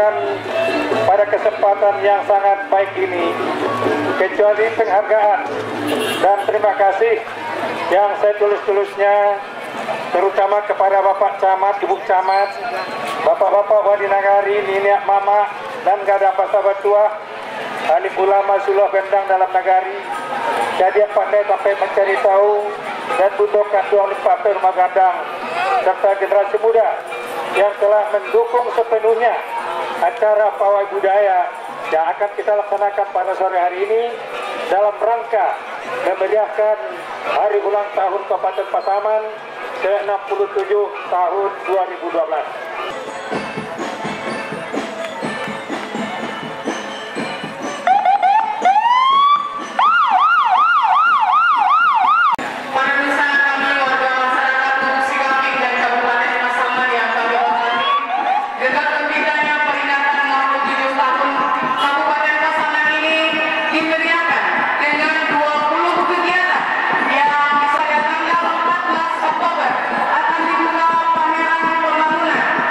sampaikan pada kesempatan yang sangat baik ini, kecuali penghargaan dan terima kasih yang saya tulus-tulusnya, terutama kepada Bapak Camat, Ibu Camat, Bapak-Bapak Wadi Nagari, Niniak Mama, dan Gada Pasabat Tua, Alim Ulama Suluh Bendang dalam Nagari, Jadi Pandai Sampai Mencari Tahu, dan Butuh Kanduang Limpape Rumah Gadang, serta generasi muda yang telah mendukung sepenuhnya acara pawai budaya yang akan kita laksanakan pada sore hari ini dalam rangka memeriahkan hari ulang tahun Kabupaten Pasaman ke-67 tahun 2012. Oktober akan dibuka pameran pembangunan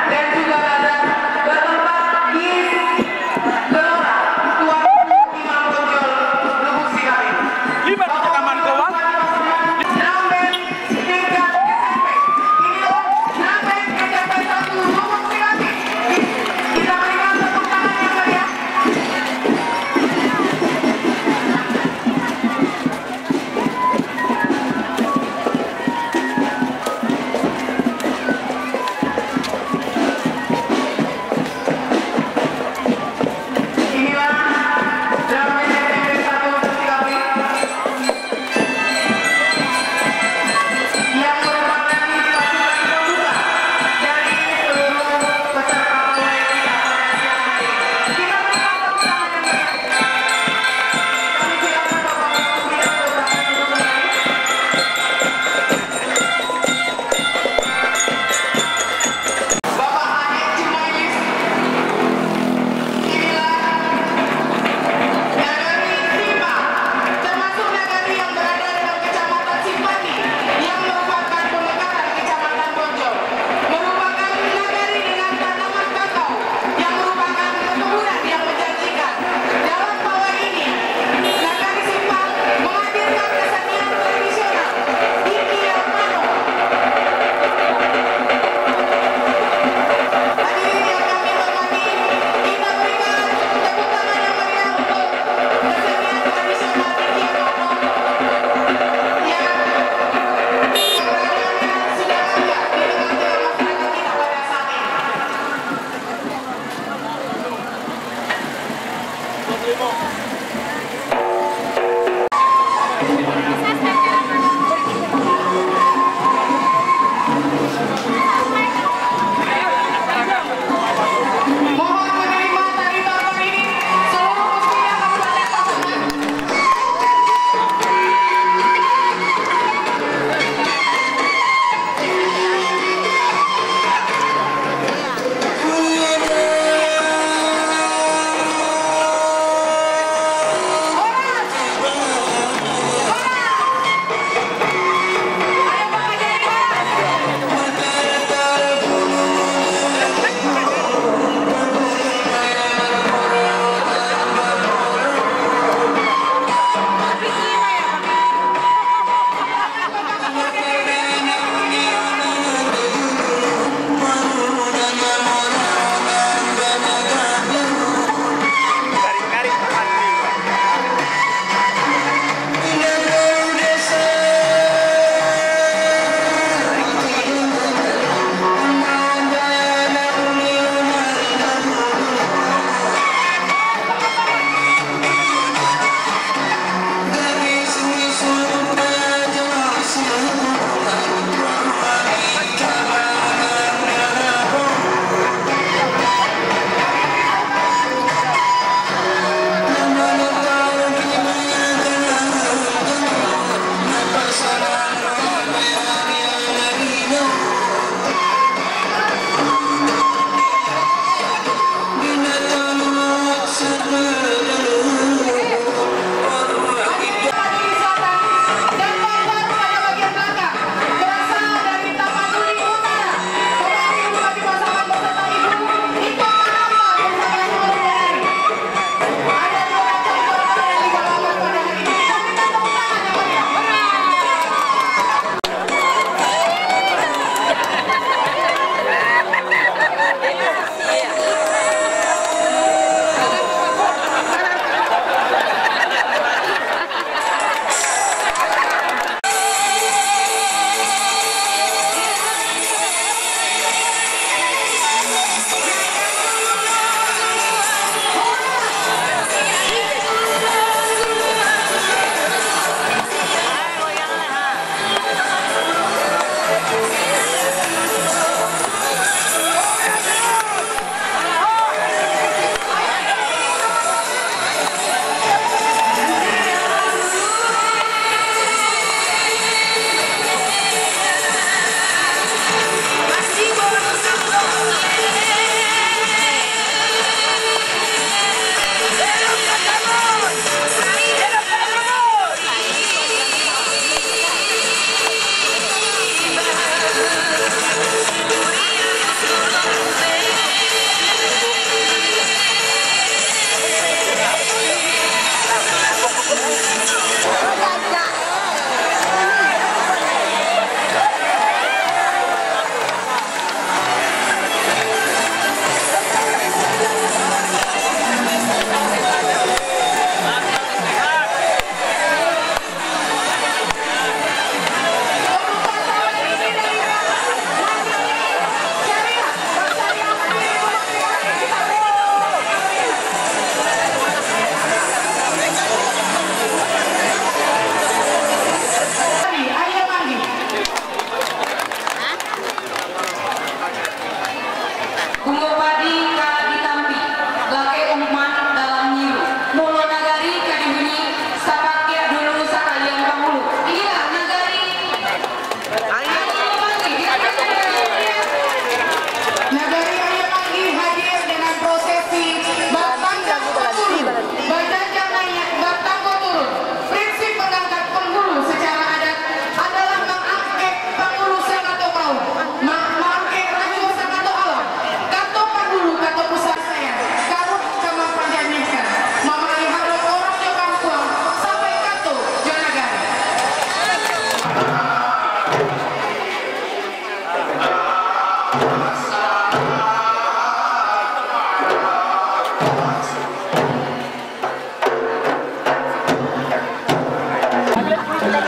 Hadirin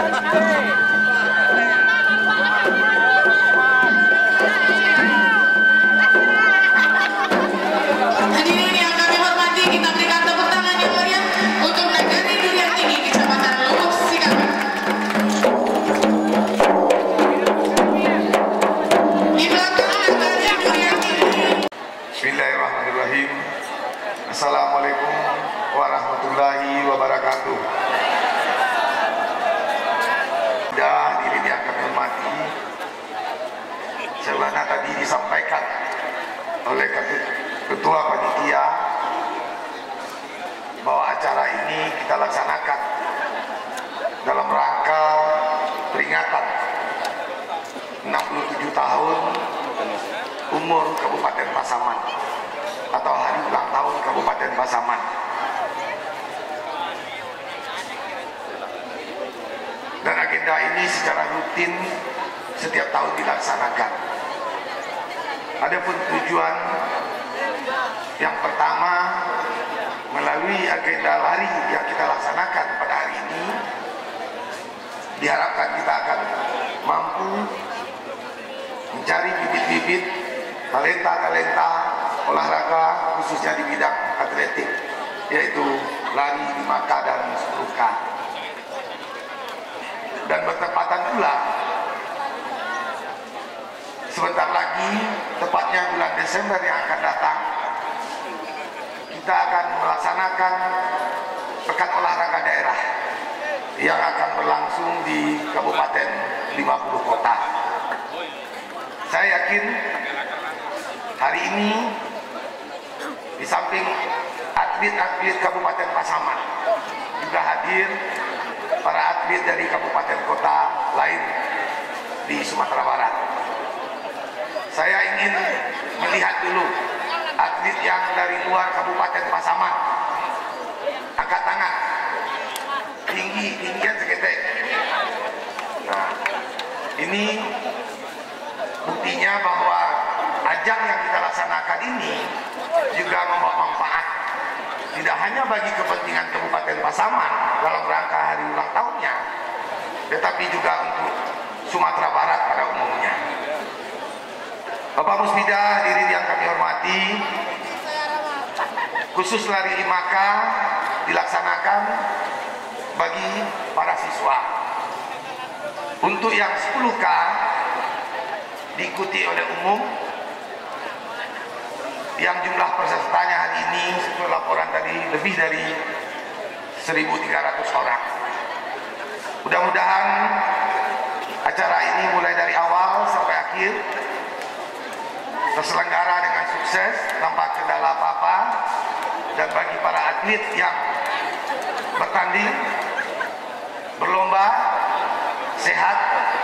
yang kami hormati, kita berikan tepuk tangan yang meriah untuk Nagari Durian Tinggi Kecamatan Lubuk Sikampek. Di belakang Nagari Durian Tinggi. Bismillahirrahmanirrahim. Assalamualaikum warahmatullahi wabarakatuh. Hadirin yang kami hormati, sebagaimana tadi disampaikan oleh Ketua Panitia bahwa acara ini kita laksanakan dalam rangka peringatan 67 tahun umur Kabupaten Pasaman atau hari ulang tahun Kabupaten Pasaman. Dan agenda ini secara rutin setiap tahun dilaksanakan. Adapun tujuan yang pertama, melalui agenda lari yang kita laksanakan pada hari ini, diharapkan kita akan mampu mencari bibit-bibit talenta-talenta olahraga khususnya di bidang atletik, yaitu lari 5K dan 10K. Dan bertepatan pula sebentar lagi, tepatnya bulan Desember yang akan datang, kita akan melaksanakan Pekan Olahraga Daerah yang akan berlangsung di Kabupaten 50 kota. Saya yakin hari ini di samping atlet-atlet Kabupaten Pasaman juga hadir para atlet dari kabupaten kota lain di Sumatera Barat. Saya ingin melihat dulu atlet yang dari luar Kabupaten Pasaman. Angkat tangan, tinggian seketek. Nah, ini buktinya bahwa ajang yang kita laksanakan ini juga membawa manfaat, tidak hanya bagi kepentingan Kabupaten Pasaman dalam rangka hari ulang tahunnya, tetapi juga untuk Sumatera Barat pada umumnya. Bapak Musbida, hadirin yang kami hormati, khusus lari 5K dilaksanakan bagi para siswa. Untuk yang 10K diikuti oleh umum, yang jumlah pesertanya hari ini sesuai laporan tadi lebih dari 1.300 orang. Mudah-mudahan acara ini mulai dari awal sampai akhir terselenggara dengan sukses tanpa kendala apa-apa, dan bagi para atlet yang bertanding berlomba sehat,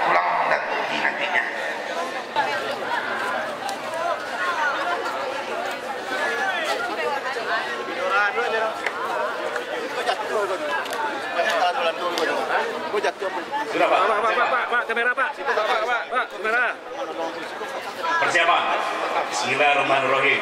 pulang dan pergi nantinya. Sudah Pak, kamera Pak, Pak, kamera. Persiapan. Bismillahirrahmanirrahim.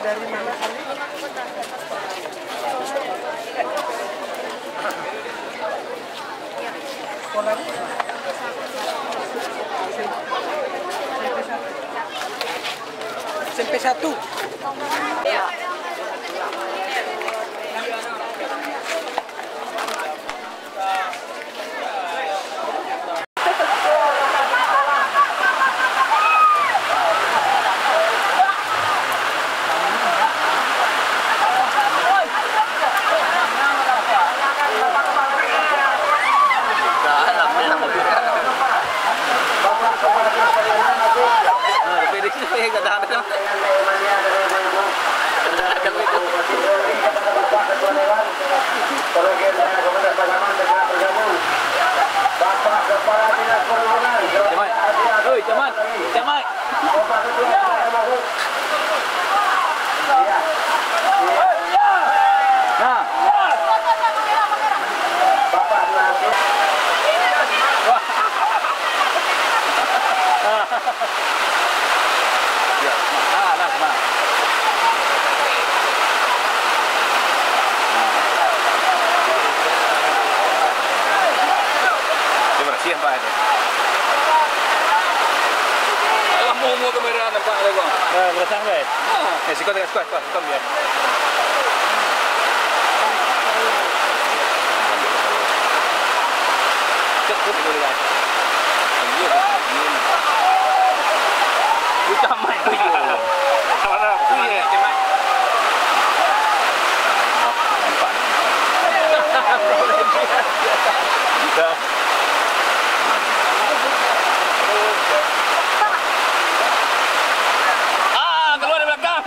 Dari mana kali? Sekolahnya? SMP 1. Ya. Bapak Ketua Dewan, Perwakilan Komunitas Pasaman segera bergabung. Bapak Kepala Dinas Perhubungan, Camat. Bapak Ketua segera masuk. Iya. Nah. Bapak nanti. Ya, nah. Dia bersih Pak ini. Alah mau kamera nampak ada gua. Bersang deh. Sikot dia. Cepat boleh lah. Bukan main tu je. Mana? Iya, cepat. Nampak. Dah. Keluar dari belakang.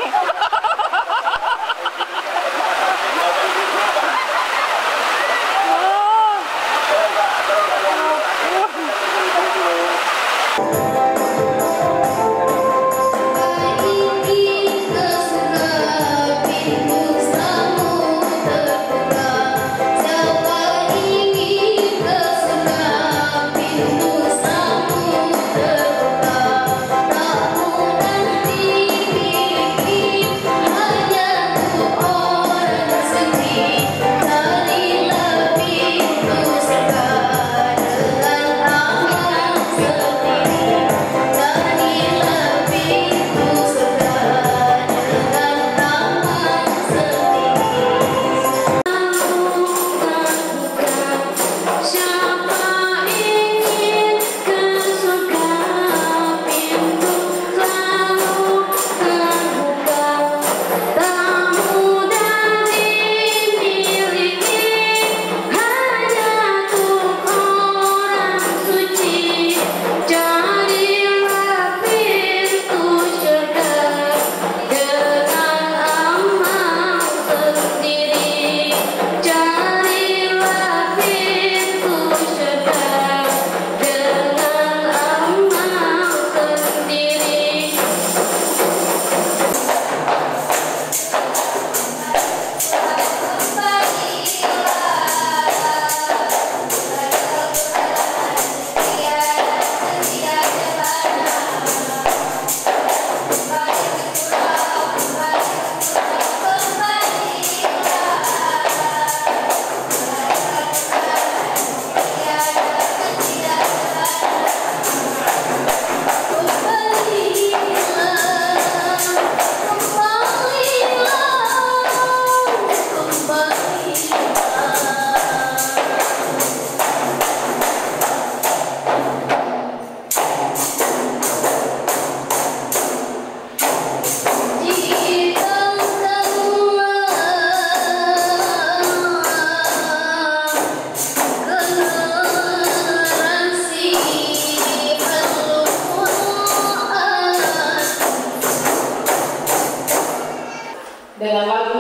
Dengan lagu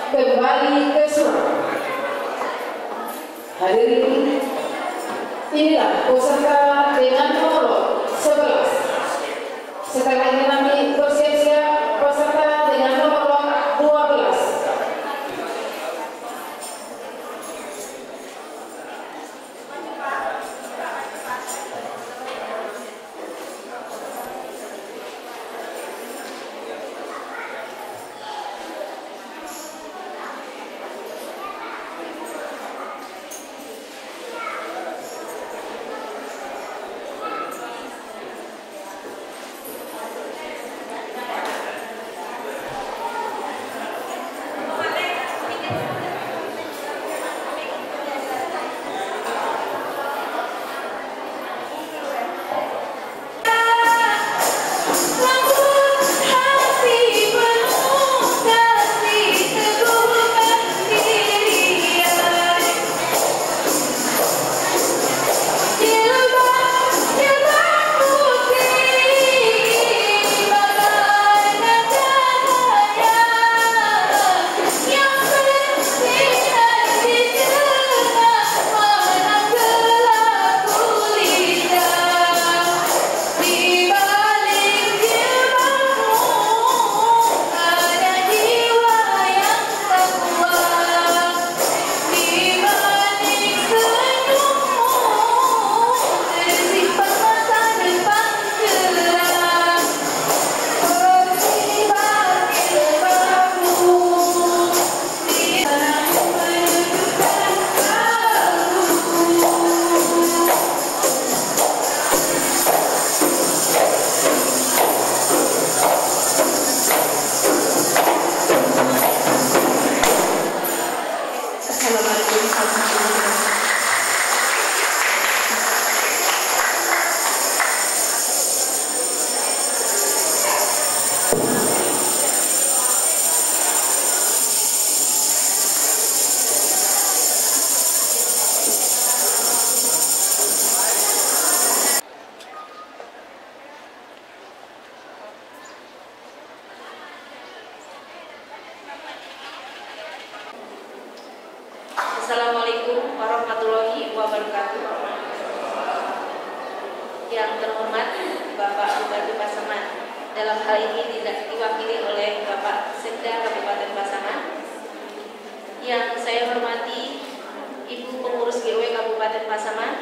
Kembali ke Surga. Hadirin, inilah peserta dengan nomor 11. Setelah ini kami bersiap-siap peserta dengan nomor 12. Assalamualaikum warahmatullahi wabarakatuh. Yang terhormat Bapak Bupati Pasaman, dalam hal ini tidak diwakili oleh Bapak Sekda Kabupaten Pasaman. Yang saya hormati Ibu Pengurus GW Kabupaten Pasaman.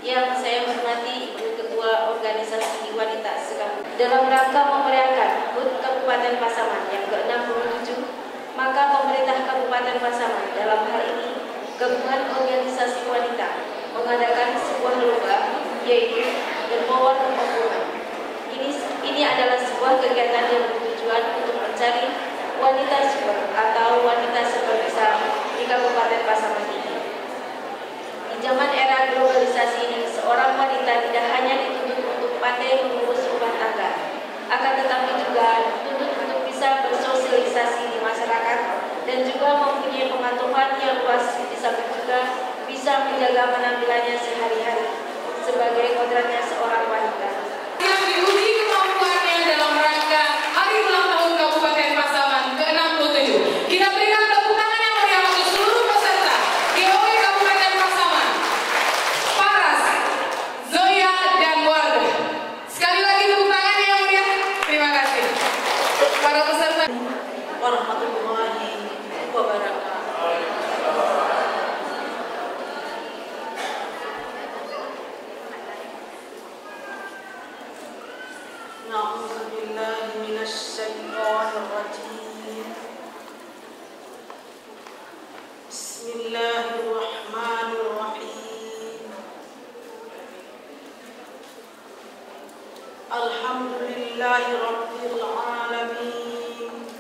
Yang saya hormati Ibu Ketua Organisasi Wanita Sekabupaten. Dalam rangka memeriahkan HUT Kabupaten Pasaman yang ke-67, maka pemerintah Kabupaten Pasaman, dalam hal ini Gabungan Organisasi Wanita, mengadakan sebuah lomba, yaitu Dermawan Pembangunan. Ini adalah sebuah kegiatan yang bertujuan untuk mencari wanita super atau wanita superbisa di Kabupaten Pasaman ini. Di zaman era globalisasi ini, seorang wanita tidak hanya dituntut untuk pandai mengurus rumah tangga, akan tetapi juga dituntut untuk bisa bersosialisasi di masyarakat dan juga mempunyai pengetahuan yang luas, di samping juga bisa menjaga penampilannya sehari-hari sebagai kodratnya seorang wanita. Yang diuji kemampuannya dalam rangka Hari Ulang Tahun Kabupaten Pasaman ke-67. Kita berikan tepuk tangan yang meriah untuk seluruh peserta GOW Kabupaten Pasaman, Paras, Zoya, dan Warga. Sekali lagi tepuk tangan yang meriah. Terima kasih. Para peserta. Warahmatullahi wabarakatuh. Na'udzubillahi minasyaitonir rajim. Bismillahirrahmanirrahim. Alhamdulillahi rabbil alamin.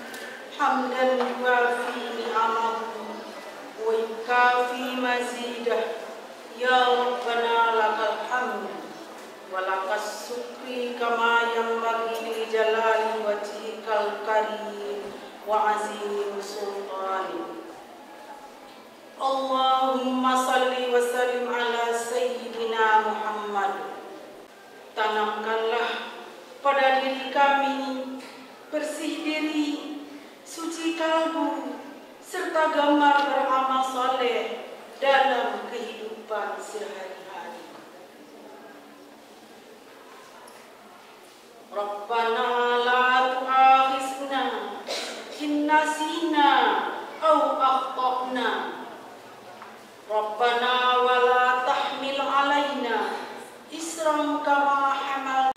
Hamdan yuwafi ni'amahu wa yukafi mazidah. Ya Rabbana lakal hamd wa lakas syukri kama yanbaghi li jalali wajhikal karim wa azim sultani. Allahumma salli wa sallim ala sayyidina Muhammad. Tanamkanlah pada diri kami bersih diri, suci kalbu, serta gemar beramal soleh dalam kehidupan sehari-hari. Rabbana la tu'akhizna in nasina aw akhtana. Rabbana wa la tahmil alaina isran kama hamal.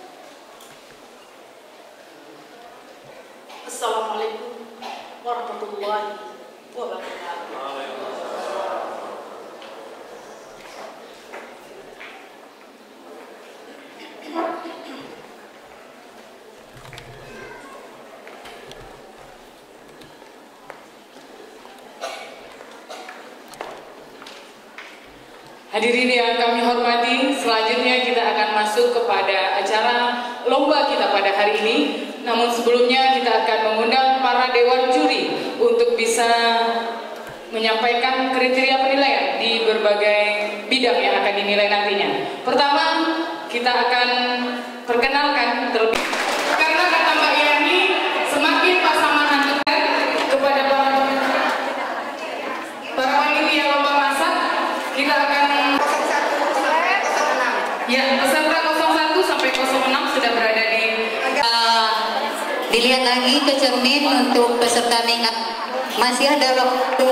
Assalamualaikum warahmatullahi wabarakatuh. Hadirin yang kami hormati, selanjutnya kita akan masuk kepada acara lomba kita pada hari ini. Namun sebelumnya kita akan mengundang para dewan juri untuk bisa menyampaikan kriteria penilaian di berbagai bidang yang akan dinilai nantinya. Pertama, kita akan perkenalkan terlebih. Karena kata Mbak Yani, semakin Pasaman antukan kepada para wanita lomba masak, kita akan peserta 01 sampai 06 sudah berada di dilihat lagi ke cermin untuk peserta mengingat masih ada waktu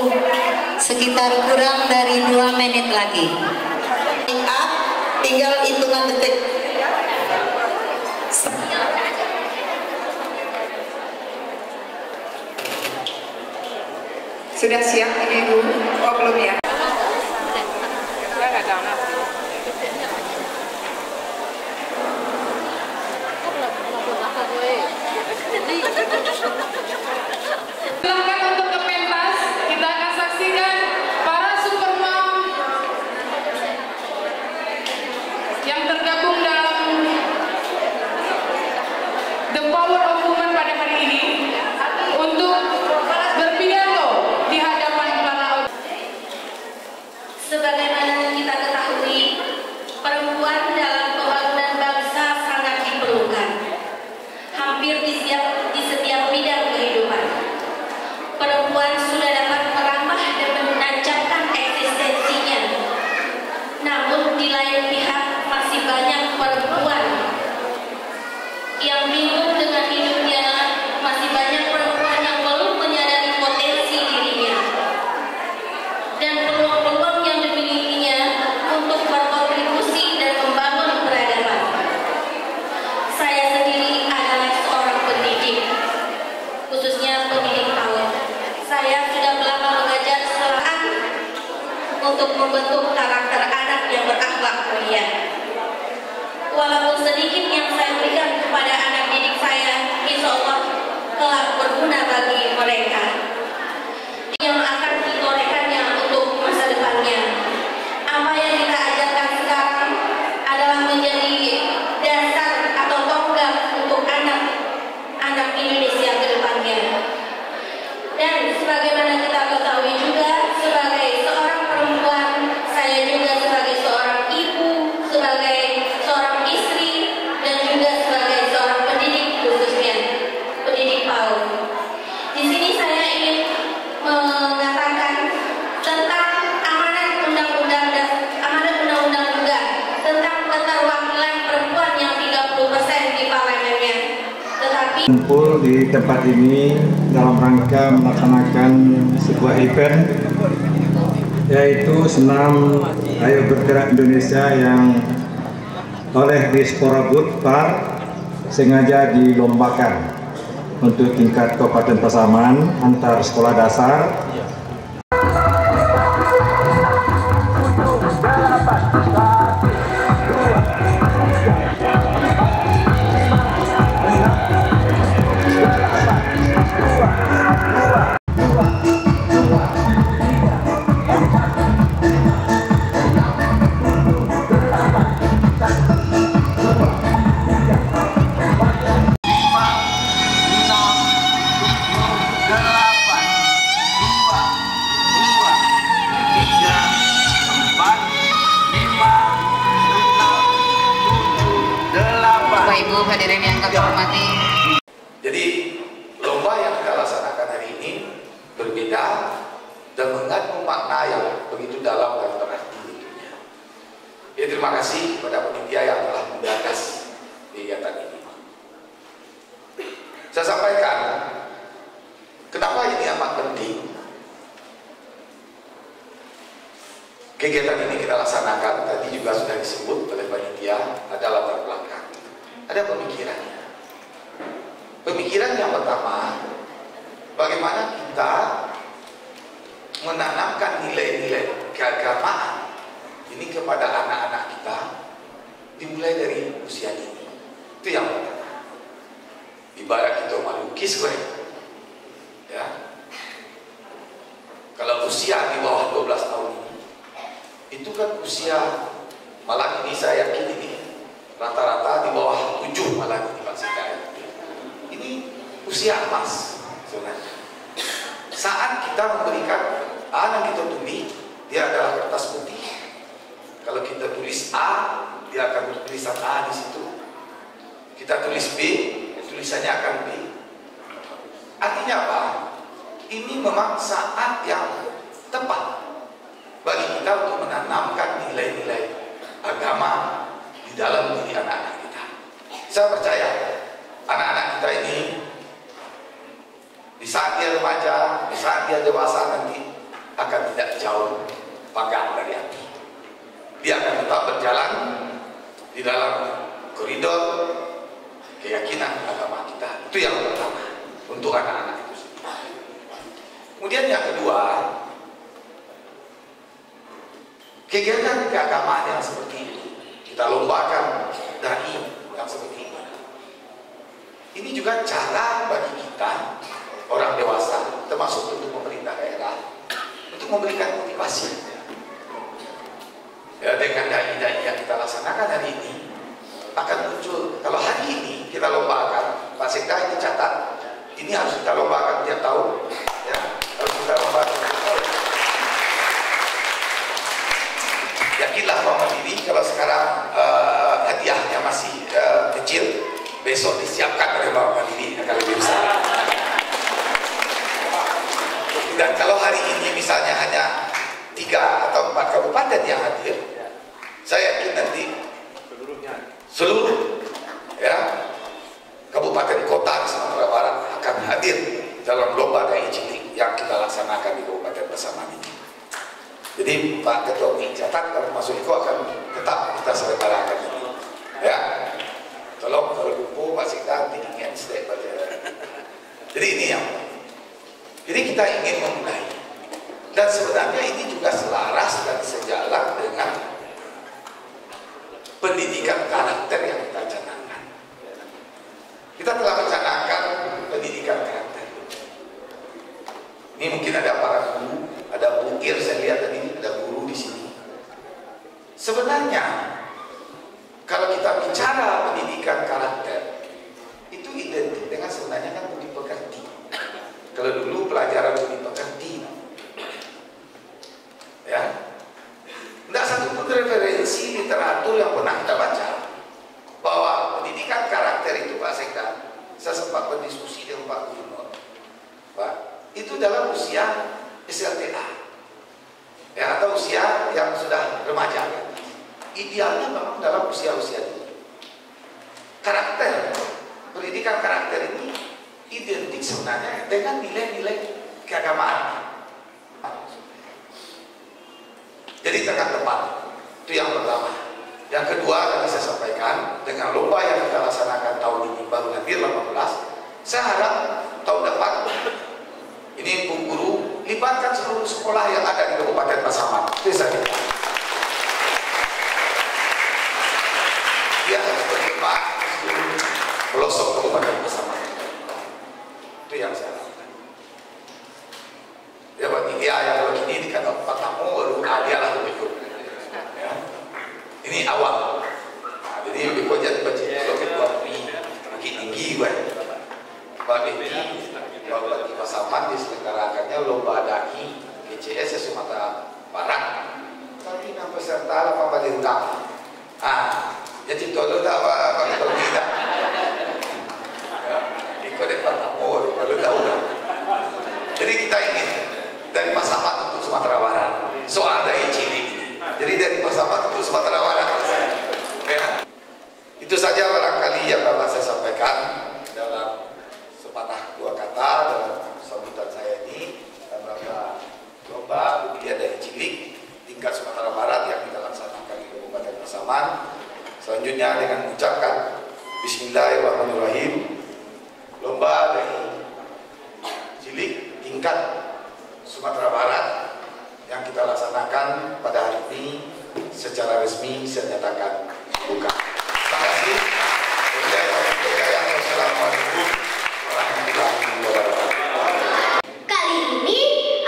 sekitar kurang dari 2 menit lagi. Tinggal hitungan detik. Sudah siap Ibu? Oh belum ya? Silakan untuk ke pentas, kita akan saksikan para supermom yang tergabung dalam The Power of Women sedikit yang saya berikan kepada anak didik saya, insya Allah kelak berguna bagi mereka yang akan ditorehkannya untuk masa depannya. Apa yang kita ajarkan sekarang adalah menjadi dasar atau tonggak untuk anak Indonesia ke depannya. Dan sebagaimana kita ketahui juga, sebagai seorang perempuan, saya juga sebagai seorang ibu, sebagai seorang istri, dan juga sebagai seorang pendidik, khususnya pendidik PAUD. Di sini saya ingin mengatakan tentang amanat undang-undang juga tentang keterwakilan perempuan yang 30% di parlemennya. Tetapi kumpul di tempat ini dalam rangka melaksanakan sebuah event, yaitu senam Ayo Bergerak Indonesia yang oleh Dispora Budpar sengaja dilombakan untuk tingkat Kabupaten Pasaman antar sekolah dasar. Ibu hadirin yang kami hormati. Jadi lomba yang kita laksanakan hari ini berbeda dan mengandung makna yang begitu dalam dan berarti. Ya, terima kasih kepada panitia yang telah menggagas kegiatan ini. Saya sampaikan kenapa ini amat penting. Kegiatan ini kita laksanakan, tadi juga sudah disebut oleh panitia, ada latar belakang. Ada pemikirannya. Pemikiran yang pertama, bagaimana kita menanamkan nilai-nilai keagamaan ini kepada anak-anak kita dimulai dari usia dini. Itu yang pertama. Ibarat kita melukis, ya. Kalau usia di bawah 12 tahun ini, itu kan usia, malah ini saya yakin ini rata-rata di bawah 7 malah di Pak Sekda. Ini usia emas sebenarnya. Saat kita memberikan anak kita tulis, dia adalah kertas putih. Kalau kita tulis A, dia akan tulisan A di situ. Kita tulis B, tulisannya akan B. Artinya apa? Ini memang saat yang tepat bagi kita untuk menanamkan nilai-nilai agama di dalam diri anak-anak kita. Saya percaya anak-anak kita ini di saat dia remaja, di saat dia dewasa nanti akan tidak jauh panggang dari api. Dia akan tetap berjalan di dalam koridor keyakinan agama kita. Itu yang pertama untuk anak-anak itu sendiri. Kemudian yang kedua, kegiatan keagamaan yang seperti ini kita lombakan dai yang seperti ini. Ini juga cara bagi kita orang dewasa, termasuk untuk pemerintah daerah, untuk memberikan motivasi. Ya, dengan dai-dai yang kita laksanakan hari ini akan muncul. Kalau hari ini kita lombakan, Pak Sekda ini catat, ini harus kita lombakan tiap tahun. Ya, harus kita lombakan tiap tahun. Yakinlah bahwa diri kalau sekarang hadiahnya masih kecil, besok disiapkan oleh Bapak Mandiri akan lebih besar. Dan kalau hari ini misalnya hanya 3 atau 4 kabupaten yang hadir, saya yakin nanti seluruh ya kabupaten kota di Sumatera Barat akan hadir dalam lomba dai cilik yang kita laksanakan di Kabupaten Pasaman ini. Jadi Pak Ketua catat, kalau Mas Iko akan tetap kita selenggarakan ini. Ya, tolong kalau lupa Pak Sekda ingin stay pada. Jadi ini yang. Jadi kita ingin memulai. Dan sebenarnya ini juga selaras dan sejalan dengan pendidikan karakter yang kita canangkan. kita telah mencanangkan pendidikan karakter. Ini mungkin ada para guru, ada Bu Ir, saya lihat tadi ada guru di sini. Sebenarnya kalau kita bicara pendidikan karakter, itu identik dengan sebenarnya kan budi pekerti. Kalau dulu pelajaran budi pekerti, ya, tidak satu pun referensi literatur yang pernah kita baca bahwa pendidikan karakter itu, Pak Sekda, saya sempat berdiskusi dengan Pak Gubernur, Pak, itu dalam usia SLTA, ya, atau usia yang sudah remaja. Idealnya memang dalam usia-usia ini. Karakter, pendidikan karakter ini identik sebenarnya dengan nilai-nilai keagamaan. Jadi sangat tepat. Itu yang pertama. Yang kedua tadi saya sampaikan, dengan lomba yang kita laksanakan tahun ini baru hadir 18, saya harap tahun depan ini Bu Guru libatkan seluruh sekolah yang ada di Kabupaten Pasaman. Itu saja. Dia harus berkembang ke seluruh pelosok Kabupaten Pasaman. Itu yang saya lakukan. Ya bagi dia yang kalau ini dikata Pak Tamu baru dia lah berikut. Ya. Ini awal. Nah, jadi berikut jadi baca kalau kedua makin tinggi banyak. Bagi kalau di Pasaman diselenggarakannya lomba daki GCS Sumatera Barat. Tapi nama peserta 8 utama. Jadi itu ada apa kita tidak. Ikut Pak Tamu kalau tahu. Jadi kita ingin dari Pasaman untuk Sumatera Barat. Soal dari Cili. Jadi dari Pasaman untuk Sumatera Barat. Ya. Itu saja barangkali yang dapat saya sampaikan dalam sepatah dua kata dalam sambutan saya ini dalam lomba budidaya dari Cilik tingkat Sumatera Barat yang kita laksanakan di Kabupaten Pasaman. Selanjutnya dengan mengucapkan Bismillahirrahmanirrahim, lomba dari Cilik tingkat Sumatera Barat yang kita laksanakan pada hari ini secara resmi saya nyatakan buka. Terima kasih. Wassalamualaikum warahmatullahi wabarakatuh. Kali ini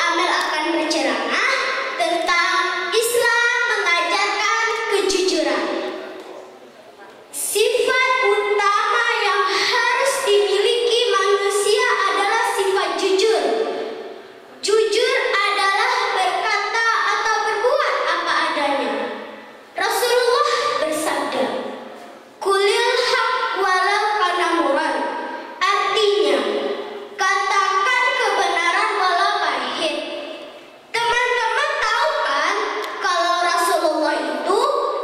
Amel akan berceramah tentang Islam mengajarkan kejujuran. Sifat utama yang harus dimiliki manusia adalah sifat jujur. Jujur adalah berkata atau berbuat apa adanya. Rasulullah bersabda, "Qulil haq walau kana murran." Artinya, katakan kebenaran walau pahit. Teman-teman tahu kan kalau Rasulullah itu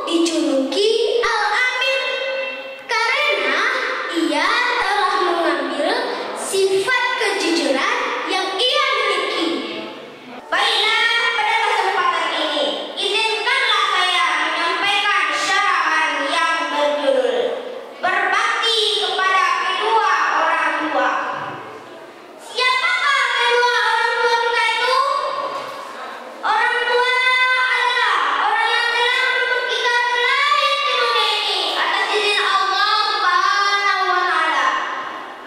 dijuluki Al-Amin karena ia telah mengambil sifat kejujuran yang ia miliki. Baiklah, pada kesempatan ini izinkanlah saya menyampaikan syaraan yang berjudul berbakti kepada kedua orang tua. Siapakah kedua orang tua kita itu? Orang tua adalah orang yang telah membuat kita terlahir di dunia ini atas izin Allah Subhanahu wa Ta'ala.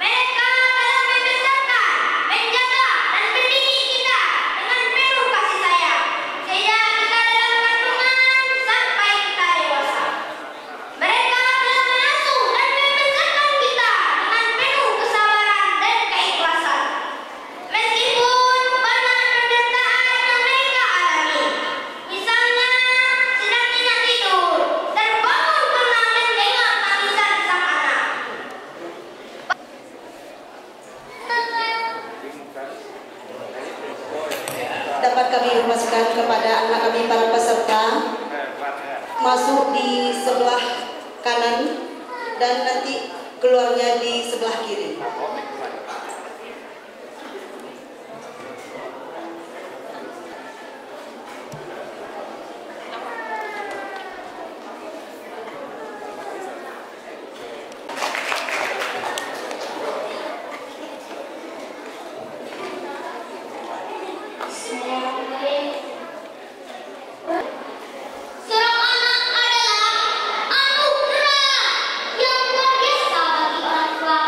Mereka telah membesarkan, menjaga, dan mendidik kita dengan penuh kasih sayang sehingga kita dalam kandungan sampai kita dewasa. Mereka telah mengasuh dan membesarkan kita dengan penuh kesabaran dan keikhlasan. Meskipun banyak penderitaan yang mereka alami, misalnya sedang tidak tidur, terbangun karena mendengar tangisan sang anak. Dapat kami informasikan kepada anak kami para peserta masuk di sebelah kanan dan nanti keluarnya di sebelah kiri. Seorang anak adalah anugerah yang luar biasa bagi orang tua.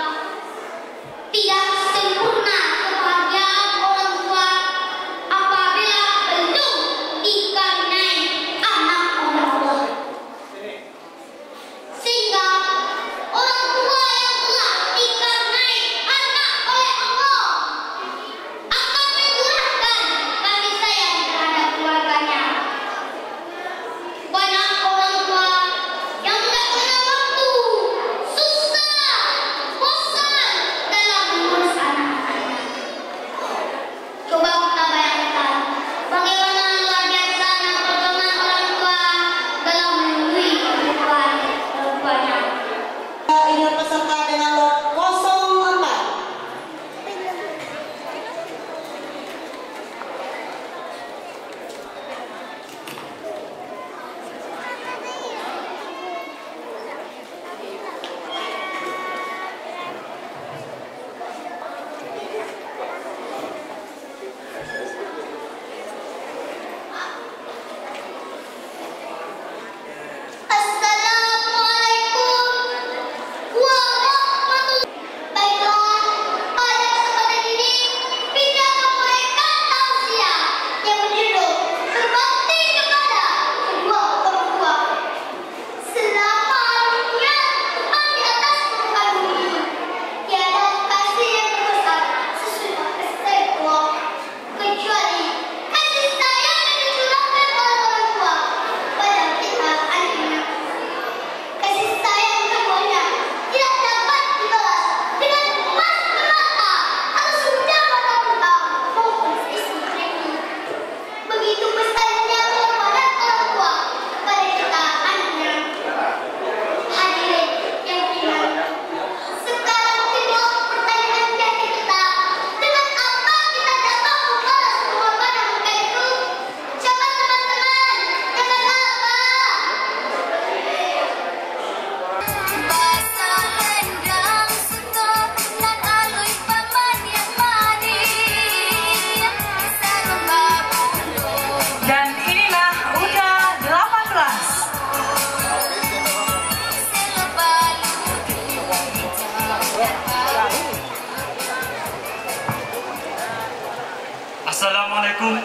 Assalamualaikum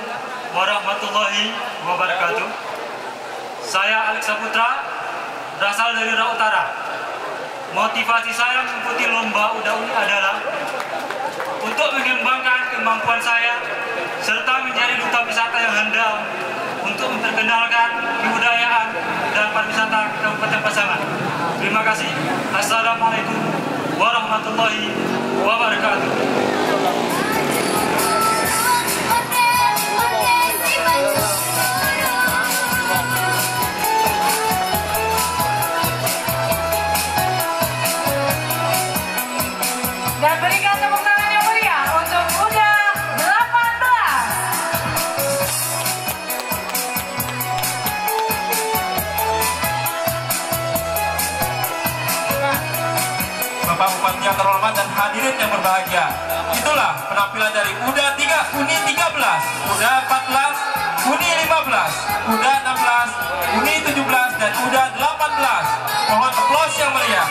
warahmatullahi wabarakatuh. Saya Alex Saputra, berasal dari Raut Utara. Motivasi saya mengikuti lomba UDA UNI adalah untuk mengembangkan kemampuan saya serta menjadi duta wisata yang handal untuk memperkenalkan kebudayaan dan pariwisata Kabupaten Pasaman. Terima kasih. Assalamualaikum warahmatullahi wabarakatuh. Dan berikan tepuk tangan yang meriah untuk UDA 18. Bapak Bupati yang terhormat dan hadirin yang berbahagia, itulah penampilan dari UDA 3, UNI 13, UDA 14, UNI 15, UDA 16, UNI 17, dan UDA 18. Mohon aplaus yang meriah.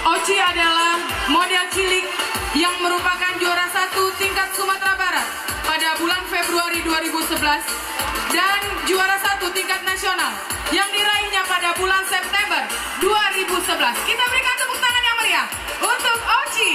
Oci adalah model cilik yang merupakan juara 1 tingkat Sumatera Barat pada bulan Februari 2011 dan juara 1 tingkat nasional yang diraihnya pada bulan September 2011. Kita berikan tepuk tangan yang meriah untuk Oci.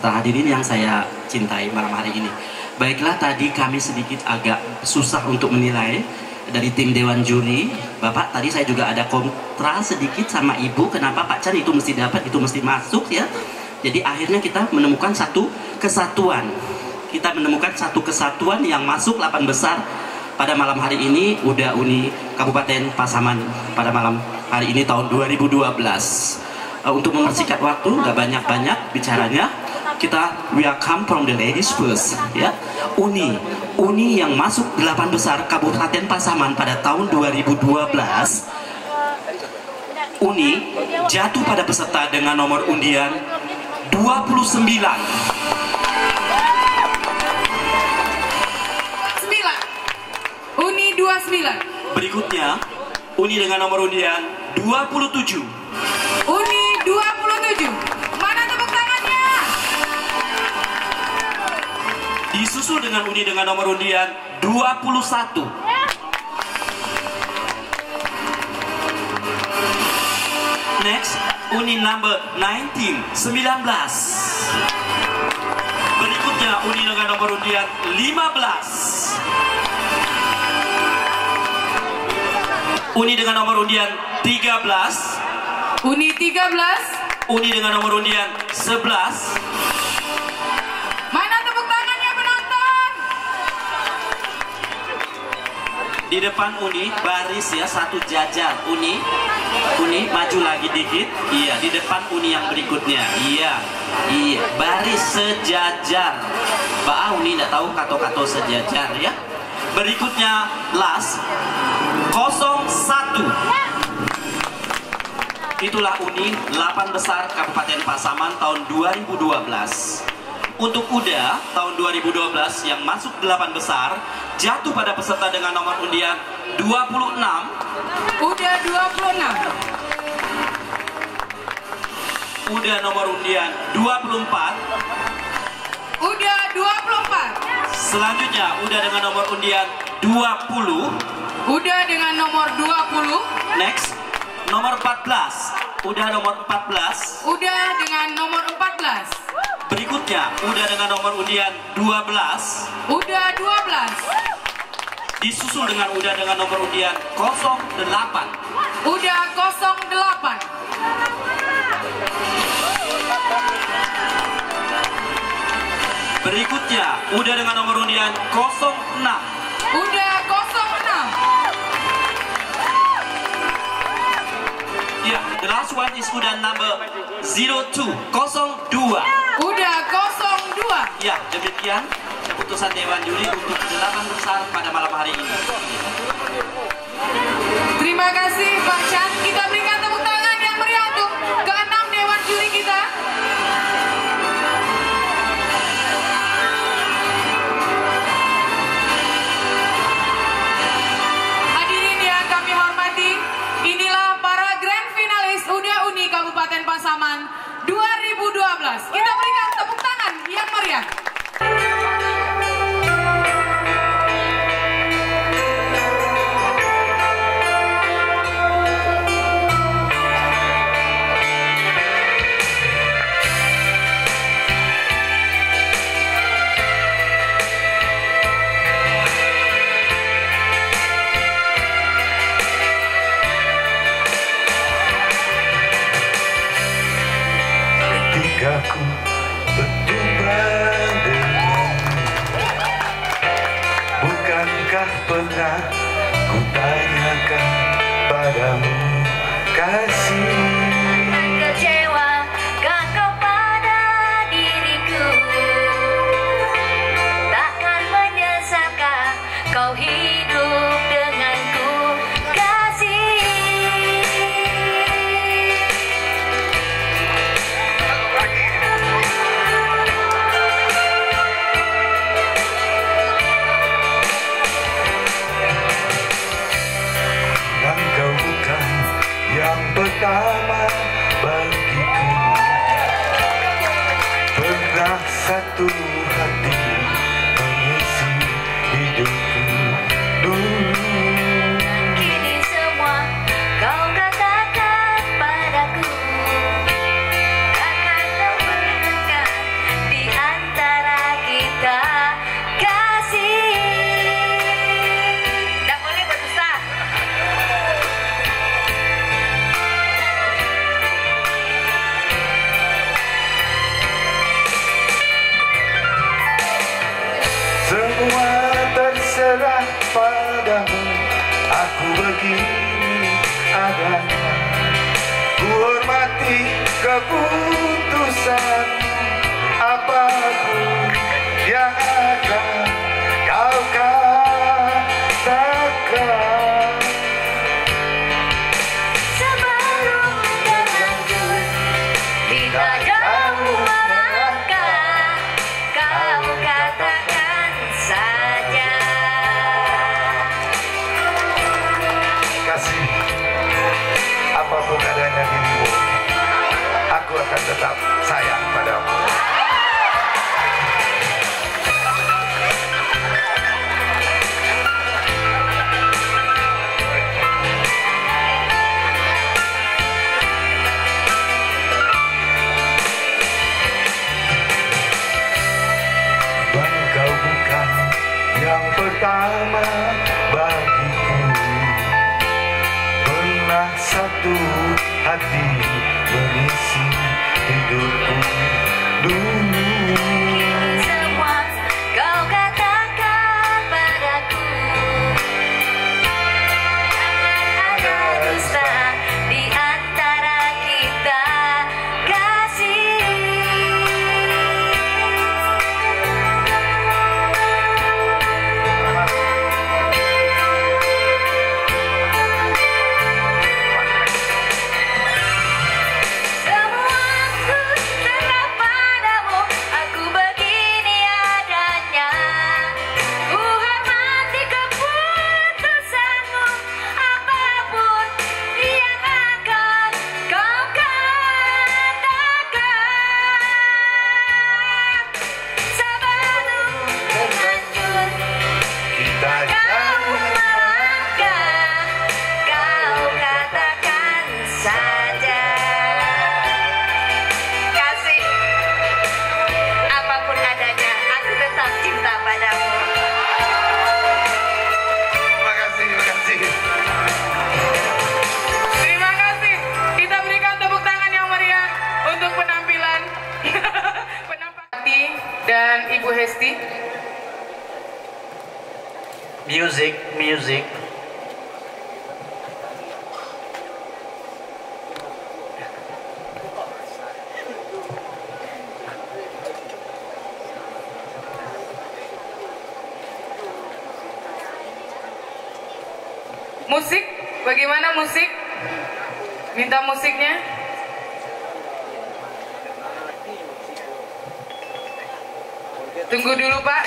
Hadirin yang saya cintai malam hari ini. Baiklah, tadi kami sedikit agak susah untuk menilai dari tim Dewan Juri. Bapak, tadi saya juga ada kontra sedikit sama Ibu, kenapa Pak Chan itu mesti dapat, itu mesti masuk ya. Jadi akhirnya kita menemukan satu kesatuan. Kita menemukan satu kesatuan yang masuk 8 besar pada malam hari ini, UDA UNI Kabupaten Pasaman pada malam hari ini tahun 2012. Untuk mempersingkat waktu, nggak banyak-banyak bicaranya, kita we are come from the ladies first ya. UNI yang masuk 8 besar Kabupaten Pasaman pada tahun 2012. UNI jatuh pada peserta dengan nomor undian 29. UNI 29. Berikutnya UNI dengan nomor undian 27. UNI 27. Mana tepuk tangannya? Disusul dengan UNI dengan nomor undian 21. Next, UNI number 19, 19. Berikutnya UNI dengan nomor undian 15. UNI dengan nomor undian 13. UNI 13. UNI dengan nomor undian 11. Mana tepuk tangannya penonton? Di depan UNI baris ya, satu jajar UNI maju lagi dikit. Iya, di depan uni yang berikutnya. Iya, baris sejajar. Pak uni tidak tahu kato-kato sejajar ya. Berikutnya last 01. Itulah uni 8 besar Kabupaten Pasaman tahun 2012. Untuk UDA tahun 2012 yang masuk 8 besar jatuh pada peserta dengan nomor undian 26. UDA 26. UDA nomor undian 24. UDA 24. Selanjutnya UDA dengan nomor undian 20. UDA dengan nomor 20. Next, nomor 14. UDA nomor 14. UDA dengan nomor 14. Berikutnya UDA dengan nomor undian 12. UDA 12. Disusul dengan UDA dengan nomor undian 08. UDA 08. Berikutnya UDA dengan nomor undian 06. UDA 06. Ya, the last one is UDA number 02. 02. UDA 02. Ya, demikian keputusan Dewan Juri untuk 8 besar pada malam hari ini. Terima kasih Pak Chan. Kita berikan tepuk tangan yang meriah untuk ke-6 Dewan Juri kita. Hadirin yang kami hormati, inilah para grand finalis UDA Uni Kabupaten Pasaman 2012. Kita berikan tepuk tangan yang meriah. Aku bertumbang denganmu, bukankah pernah ku tanyakan padamu kasih? Kecewakan kau pada diriku, takkan menyesalkan kau hidup denganku kasih. Yang pertama bagiku, pernah satu hati mengisi hidupku dulu. Kini semua kau katakan padaku, takkan terperingatkan di antara kita kasih. Tak boleh berdusta. Semua terserah padamu, aku begini adanya. Ku hormati keputusan apapun yang akan kau katakan. Sebelum terlanjur kita jauh melangkah, kau katakan saja. Kasih, apapun adanya dirimu, aku akan tetap sayang padamu. Engkau bukan yang pertama bagiku, pernah satu hati mengisi hidupku dulu. Semua kau katakan padaku, takkan ada dusta di antara Musik, bagaimana musik? Minta musiknya. Tunggu dulu Pak.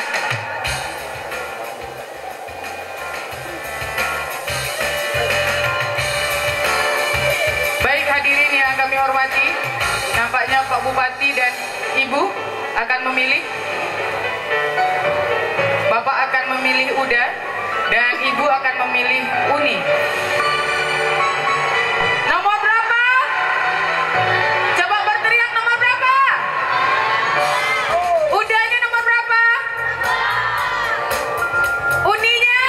Baik hadirin yang kami hormati, nampaknya Pak Bupati dan Ibu akan memilih. Bapak akan memilih Uda dan Ibu akan memilih Uni. Nomor berapa? Coba berteriak nomor berapa? Udanya nomor berapa? Uninya?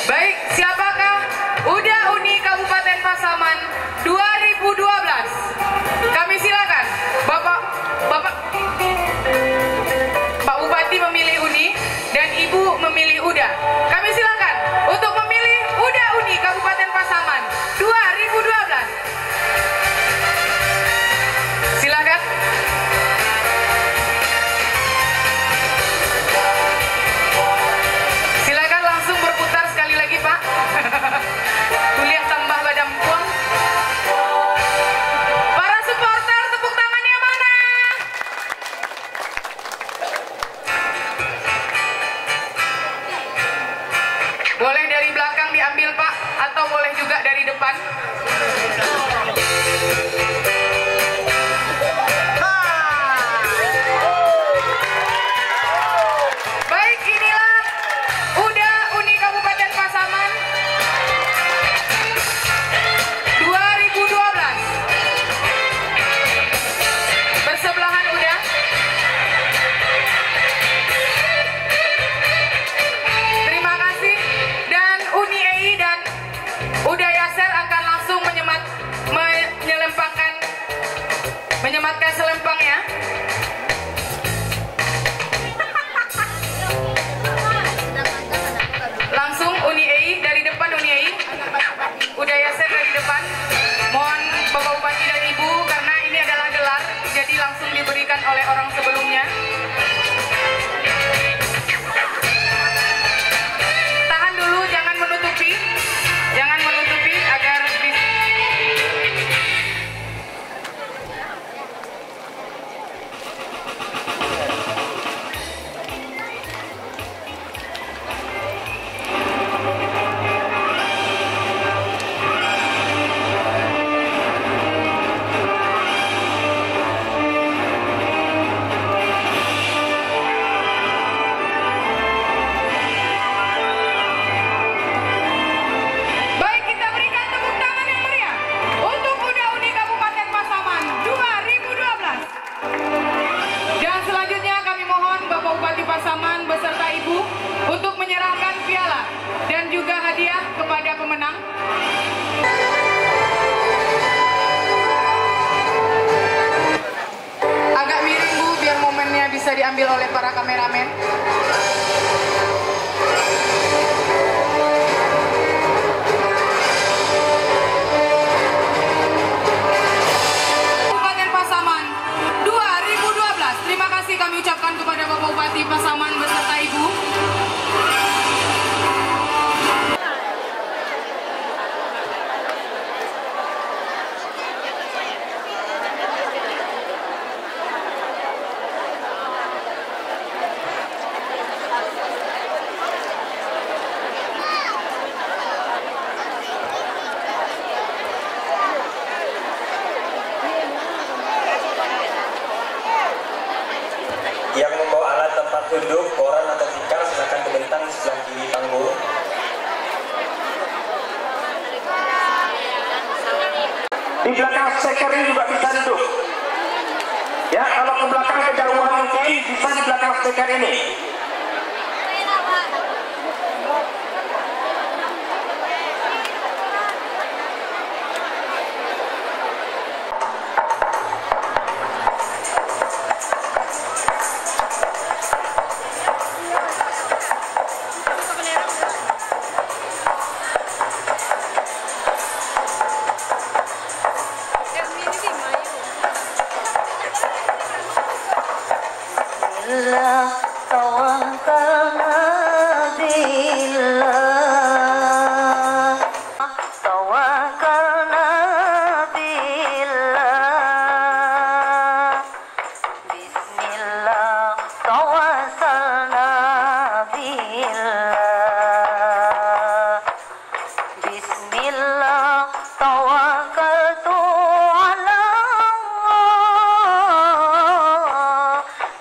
Baik, siapakah Uda Uni Kabupaten Pasaman 2012? Kami silakan. Pak Bupati memilih Uni dan Ibu memilih Uda. Kami silakan untuk memilih Uda Uni Kabupaten Pasaman 2012. Silakan. Silakan langsung berputar sekali lagi Pak. Kuliah tambah badan puang. Para supporter tepuk tangannya mana? Boleh dari belakang diambil Pak, atau boleh juga dari depan. Baik, inilah Uda Uni Kabupaten Pasaman 2012. Bersebelahan Uda. Terima kasih. Dan Uni EI dan Uda Yaser akan langsung menyematkan selempangnya. Langsung Uni EI dari depan, Uni EI Uda Yaser dari depan. Mohon Bapak Bupati dan Ibu, karena ini adalah gelar, jadi langsung diberikan oleh orang sebelumnya. Tahan dulu, jangan menutupi agar baik, kita berikan tepuk tangan yang meriah untuk Uda Uni Kabupaten Pasaman 2012. Dan selanjutnya kami mohon Bapak Bupati Pasaman beserta Ibu untuk menyerahkan piala dan juga hadiah kepada pemenang. Agak miring Bu, biar momennya bisa diambil oleh para kameramen. Kabupaten Pasaman 2012. Terima kasih kami ucapkan kepada Bapak Bupati Pasaman beserta Ibu. Yang membawa alat tempat duduk, koran atau tikar silakan dibentang di sebelah kiri panggung. Di belakang steker ini juga bisa duduk. Ya, kalau ke belakang kejauhan mungkin bisa di belakang steker ini. Bismillah tawakkalna billah, tawakkalna billah. Bismillah tawassalna billah, Bismillah tawakkaltu ala Allah.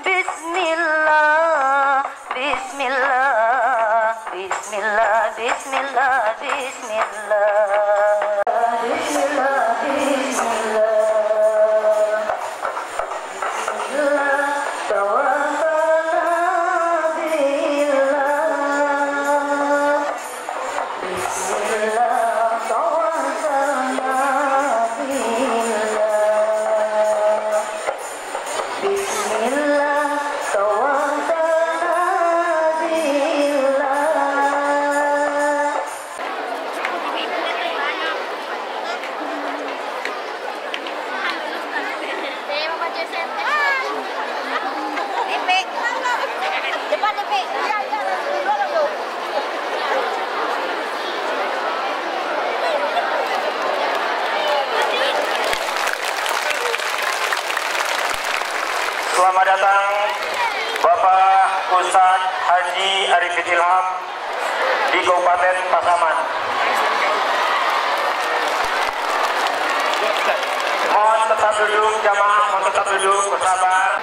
Bismillah, Bismillah, Bismillah, Bismillah, Bismillah, Bismillah, Bismillah, tawakkalna billah, Bismillah tawassalna billah, Bismillah tawakkalna billah. Depan DP. Selamat datang Bapak Ustadz Haji Arifin Ilham di Kabupaten Pasaman. Mohon tetap duduk jamaah, mohon tetap duduk bersabar.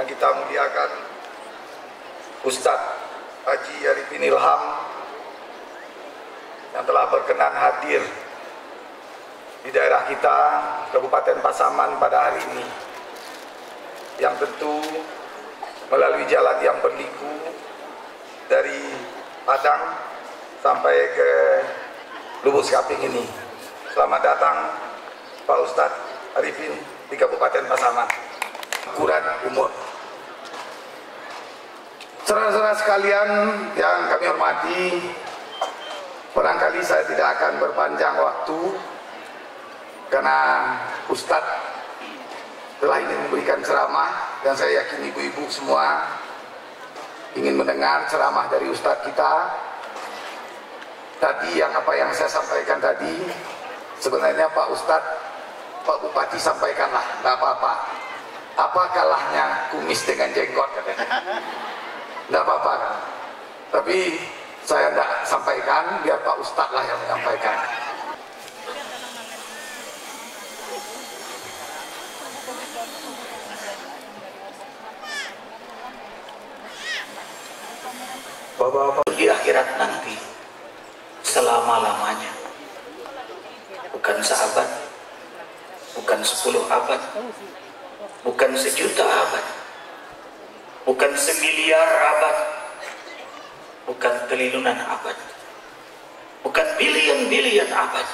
Yang kita muliakan Ustadz Haji Arifin Ilham yang telah berkenan hadir di daerah kita Kabupaten Pasaman pada hari ini, yang tentu melalui jalan yang berliku dari Padang sampai ke Lubuk Kaping ini. Selamat datang Pak Ustadz Arifin di Kabupaten Pasaman. Ukuran umur. Saudara-saudara sekalian yang kami hormati, barangkali saya tidak akan berpanjang waktu karena Ustadz telah ingin memberikan ceramah dan saya yakin ibu-ibu semua ingin mendengar ceramah dari Ustadz kita. Tadi apa yang saya sampaikan tadi sebenarnya Pak Ustadz, Pak Bupati sampaikanlah, nggak apa-apa. Apa kalahnya kumis dengan jenggot katanya, nggak apa-apa kan? Tapi saya tidak sampaikan, biar Pak Ustadz lah yang menyampaikan. Bapak-bapak di akhirat nanti selama-lamanya, bukan sahabat, bukan 10 abad, bukan 1 juta abad, bukan 1 miliar abad, bukan triliunan abad, bukan bilion-bilion abad,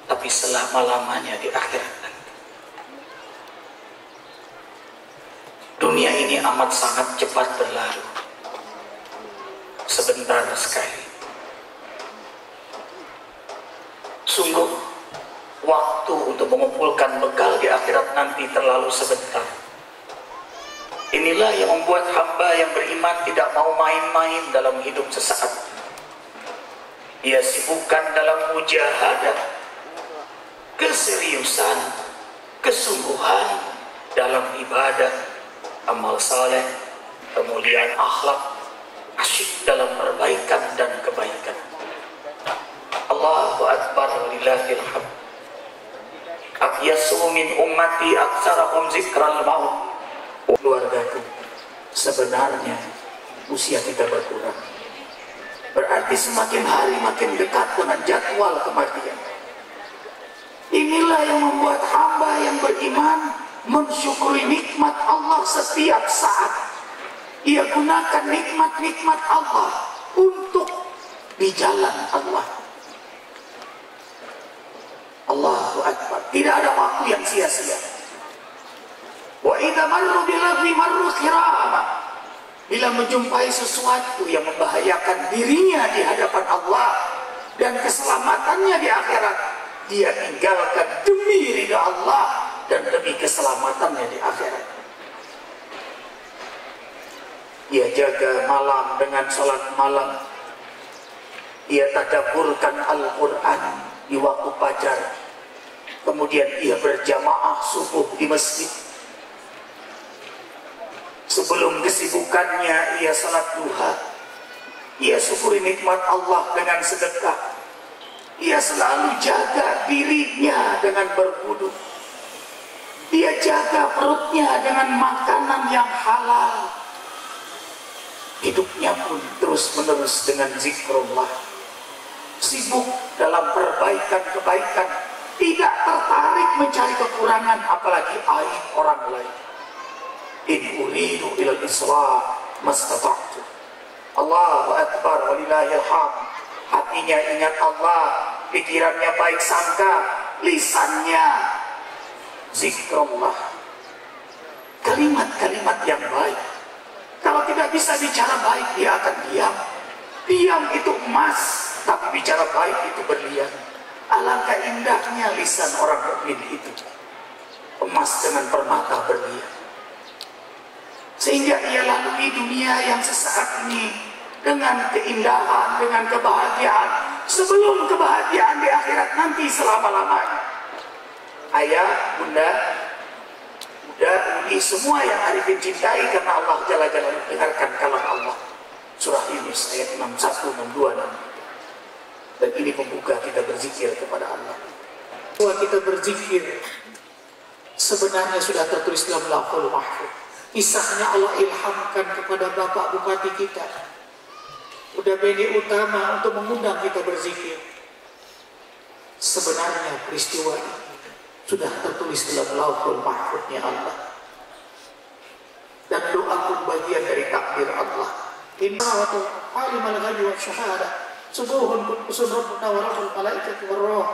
tapi selama-lamanya di akhirat nanti. Dunia ini amat sangat cepat berlalu, sebentar sekali. Sungguh waktu untuk mengumpulkan bekal di akhirat nanti terlalu sebentar. Inilah yang membuat hamba yang beriman tidak mau main-main dalam hidup sesaat. Ia sibukkan dalam mujahadah, keseriusan, kesungguhan dalam ibadah, amal saleh, kemuliaan akhlak, asyik dalam perbaikan dan kebaikan. Allahu Akbar walillahil hamd. Aqyasu min ummati aktsarahum zikral maut. Keluargaku, sebenarnya usia kita berkurang. Berarti semakin hari makin dekat dengan jadwal kematian. Inilah yang membuat hamba yang beriman mensyukuri nikmat Allah setiap saat. Ia gunakan nikmat-nikmat Allah untuk di jalan Allah. Allahu Akbar. Tidak ada waktu yang sia-sia. Wa idza marru bil-lagwi marru kirama. Bila menjumpai sesuatu yang membahayakan dirinya di hadapan Allah dan keselamatannya di akhirat, dia tinggalkan demi ridha Allah dan demi keselamatannya di akhirat. Ia jaga malam dengan salat malam. Ia tadabburkan Al-Quran di waktu fajar. Kemudian ia berjamaah subuh di masjid. Sebelum kesibukannya ia salat duha. Ia syukuri nikmat Allah dengan sedekah. Ia selalu jaga dirinya dengan berwudu. Dia jaga perutnya dengan makanan yang halal. Hidupnya pun terus-menerus dengan zikrullah. Sibuk dalam perbaikan-kebaikan. Tidak tertarik mencari kekurangan, apalagi aib orang lain. In uridu ilal islah mastata'tu. Allahu Akbar walillahil hamd. Hatinya ingat Allah, pikirannya baik sangka, lisannya zikrullah. Kalimat-kalimat yang baik. Kalau tidak bisa bicara baik, dia akan diam. Diam itu emas, tapi bicara baik itu berlian. Alangkah indahnya lisan orang mukmin itu. Emas dengan permata berlian. Sehingga ia lalui dunia yang sesaat ini dengan keindahan, dengan kebahagiaan, sebelum kebahagiaan di akhirat nanti selama-lamanya. Ayah, bunda, ini semua yang Arifin cintai karena Allah Jalla Jalaluhu. Dengarkan kalam Allah. Surah Yunus ayat 61, 62, 63. Dan ini pembuka kita berzikir kepada Allah. Bahwa kita berzikir sebenarnya sudah tertulis dalam Lauhul Mahfuz. Kisahnya Allah ilhamkan kepada Bapak Bupati kita, Uda Beni Utama, untuk mengundang kita berzikir. Sebenarnya peristiwa ini sudah tertulis dalam Lauhul Mahfuznya Allah. Dan doa pun bagian dari takdir Allah. Inna alimul ghaibi wa syahada, subuhun qudusun rabbuna wa rabbul malaikati war ruh.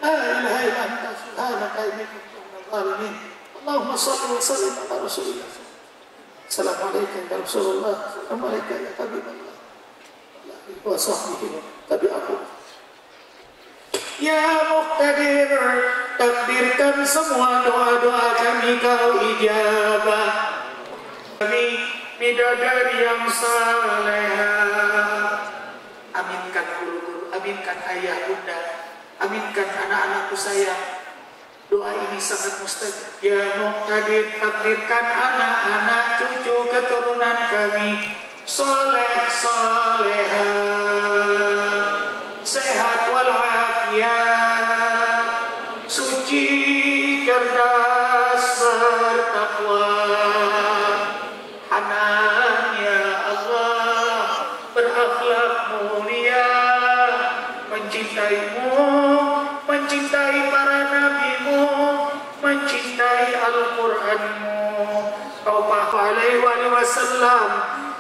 La ilaha illa anta subhanaka inni kuntu minadh dhalimin. Allahumma shalli wa sallim ala rasulillah. Assalamualaikum ya Rasulullah. Assalamualaikum ya Habibullah. Wa sahbihi tabi'akum. Ya Muqtadir, takdirkan semua doa-doa kami kau ijabah. Kami bidadari yang salehah. Aminkan guru-guru, aminkan ayah bunda, aminkan anak-anakku sayang. Doa ini sangat mustajab. Ya Muqtadir, takdirkan anak-anak cucu keturunan kami soleh solehah, sehat walafiat, suci cerdas bertakwa. Anaknya Allah berakhlak mulia, mencintaimu, mencintai para nabimu, mencintai Al-Quranmu. Kau alaihi wasallam,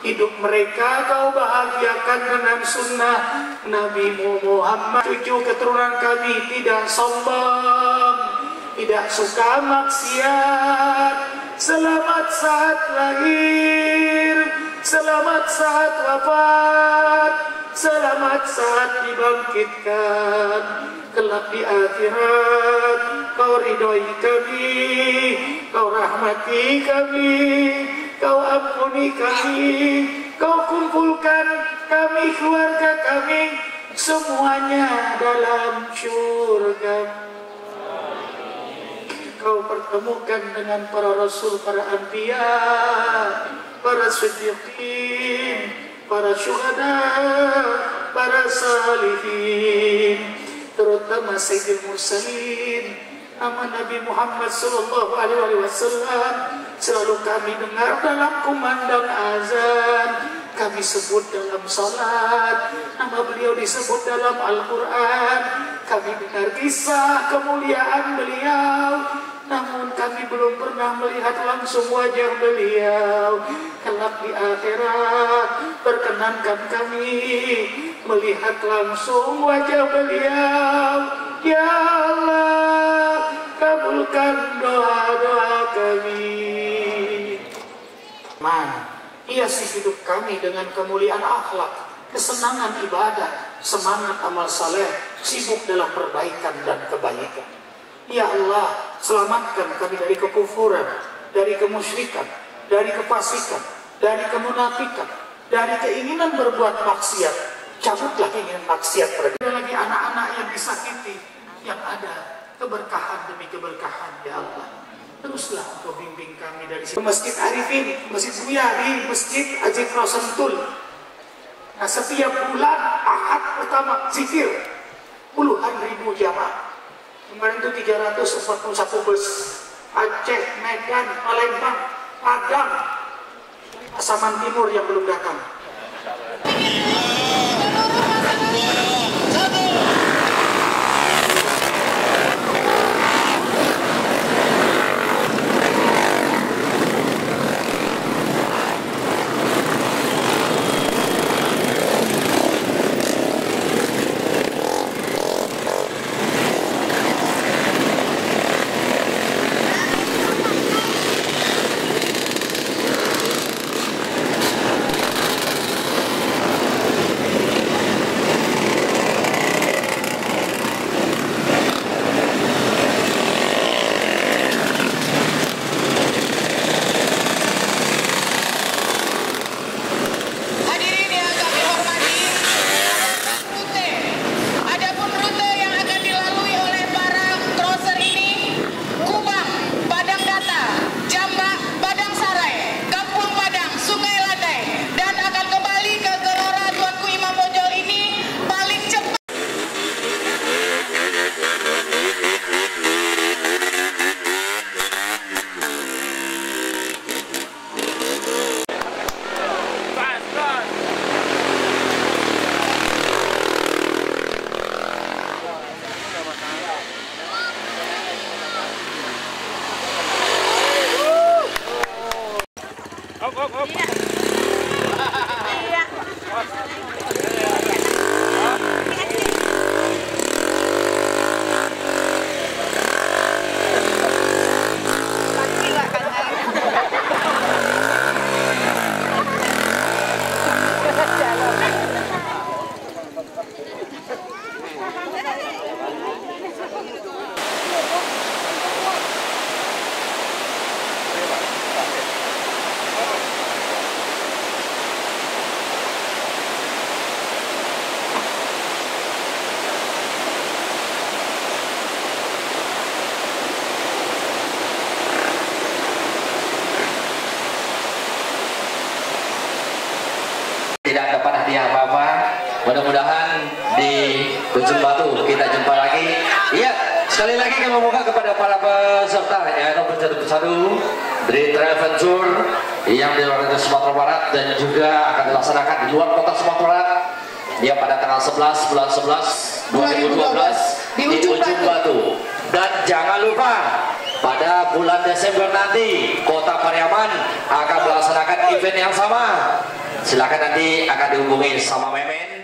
hidup mereka kau bahagiakan dengan sunnah Nabimu Muhammad. Cucu keturunan kami tidak sombong, tidak suka maksiat. Selamat saat lahir, selamat saat wafat, selamat saat dibangkitkan. Kelak di akhirat kau ridhoi kami, kau rahmati kami, kau ampuni kami, kau kumpulkan kami, keluarga kami, semuanya dalam syurga. Kau pertemukan dengan para rasul, para anbiya, para siddiqin, para syuhada, para salihin, terutama Sayyidil Mursalin, nama Nabi Muhammad sallallahu alaihi wasallam selalu kami dengar dalam kumandang azan, kami sebut dalam salat, nama beliau disebut dalam Al-Quran, kami dengar kisah kemuliaan beliau, namun kami belum pernah melihat langsung wajah beliau. Kelak di akhirat perkenankan kami melihat langsung wajah beliau, Ya Allah, kabulkan doa-doa kami. Hiasi hidup kami dengan kemuliaan akhlak, kesenangan ibadah, semangat amal saleh, sibuk dalam perbaikan dan kebaikan. Ya Allah, selamatkan kami dari kekufuran, dari kemusyrikan, dari kefasikan, dari kemunafikan, dari keinginan berbuat maksiat. Cabutlah keinginan maksiat pergi. Ada lagi anak-anak yang disakiti, yang ada keberkahan demi keberkahan, ya Allah. Teruslah Engkau bimbing kami dari sini. Masjid Arifin, Masjid Buya, di Masjid Haji Sentul. Nah, setiap bulan Ahad pertama zikir puluhan ribu jamaah. Kemarin itu 341 bus. Aceh, Medan, Palembang, Padang, Pasaman Timur yang belum datang. Tidak dapat hadiah apa-apa, mudah-mudahan di Ujung Batu kita jumpa lagi. Iya, sekali lagi kami memohon kepada para peserta ya, nomor satu dari travel tour yang dilakukan di Sumatera Barat dan juga akan dilaksanakan di luar kota Sumatera Barat ya pada tanggal 11 bulan 11 2012 di Ujung Batu. Dan jangan lupa pada bulan Desember nanti Kota Pariaman akan melaksanakan event yang sama. Silakan nanti akan dihubungi sama Memen.